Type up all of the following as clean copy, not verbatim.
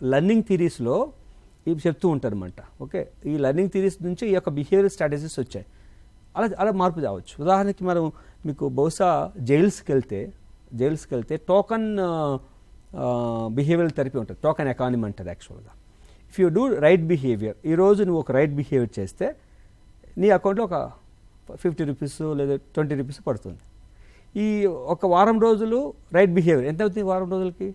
Learning థిరీస్లో ఇవి చెప్తూ ఉంటారన్నమాట. ఓకే, ఈ లెర్నింగ్ థిరీస్ నుంచి ఈ యొక్క బిహేవియర్ స్ట్రాటజీస్ వచ్చాయి. అలా మార్పు రావచ్చు. ఉదాహరణకి మనం మీకు బహుశా జైల్స్కి వెళ్తే టోకన్ బిహేవియరల్ థెరపీ ఉంటుంది, టోకన్ ఎకానమీ అంటారు యాక్చువల్గా. If you do right behaviour, ఈరోజు నువ్వు ఒక రైట్ బిహేవియర్ చేస్తే నీ అకౌంట్లో ఒక 50 రూపీస్ లేదా 20 రూపీస్ పడుతుంది. ఈ ఒక వారం రోజులు రైట్ బిహేవియర్ ఎంత అవుతుంది? వారం రోజులకి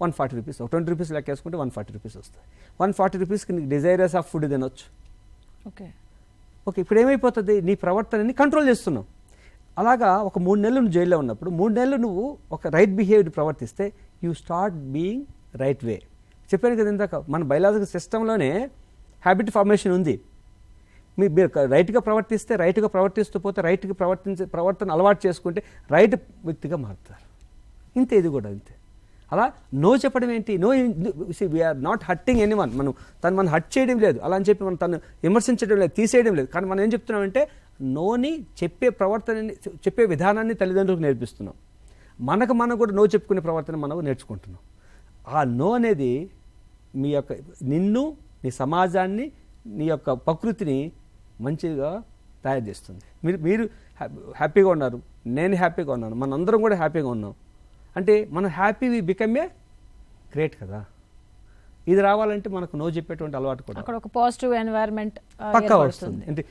140 రూపీస్. 20 రూపీస్ లెక్కేసుకుంటే 140 రూపీస్ వస్తాయి. 140 రూపీస్కి నీకు డిజైరస్ ఆఫ్ ఫుడ్ తినొచ్చు. ఓకే, ఇప్పుడు ఏమైపోతుంది? నీ ప్రవర్తనని కంట్రోల్ చేస్తున్నావు. అలాగా ఒక 3 నెలలు నువ్వు జైల్లో ఉన్నప్పుడు 3 నెలలు నువ్వు ఒక రైట్ బిహేవియర్ ప్రవర్తిస్తే you start being right way. చెప్పాను కదా ఇందాక, మన బయలాజికల్ సిస్టంలోనే హ్యాబిట్ ఫార్మేషన్ ఉంది. మీరు రైట్గా ప్రవర్తిస్తే, రైట్గా ప్రవర్తిస్తూ పోతే, రైట్గా ప్రవర్తన అలవాటు చేసుకుంటే రైట్ వ్యక్తిగా మారుతారు. ఇంతే, ఇది కూడా అంతే. అలా నో చెప్పడం ఏంటి? No, we're not hitting anyone. మనం హట్ చేయడం లేదు, అలా అని చెప్పి మనం తను విమర్శించడం లేదు, తీసేయడం లేదు. కానీ మనం ఏం చెప్తున్నామంటే నోని చెప్పే విధానాన్ని తల్లిదండ్రులకు నేర్పిస్తున్నాం. మనం కూడా నో చెప్పుకునే ప్రవర్తన మనం నేర్చుకుంటున్నాం. ఆ నో అనేది మీ యొక్క నిన్ను, నీ సమాజాన్ని, నీ యొక్క ప్రకృతిని మంచిగా తయారు చేస్తుంది. మీరు హ్యాపీగా ఉన్నారు, నేను హ్యాపీగా ఉన్నాను, మనందరం కూడా హ్యాపీగా ఉన్నాం అంటే మనం happy we become a great కదా. ఇది రావాలంటే మనకు నో చెప్పేటువంటి అలవాటు కూడా అక్కడ ఒక పాజిటివ్ ఎన్వైరన్మెంట్ పక్కా వస్తుంది. అంటే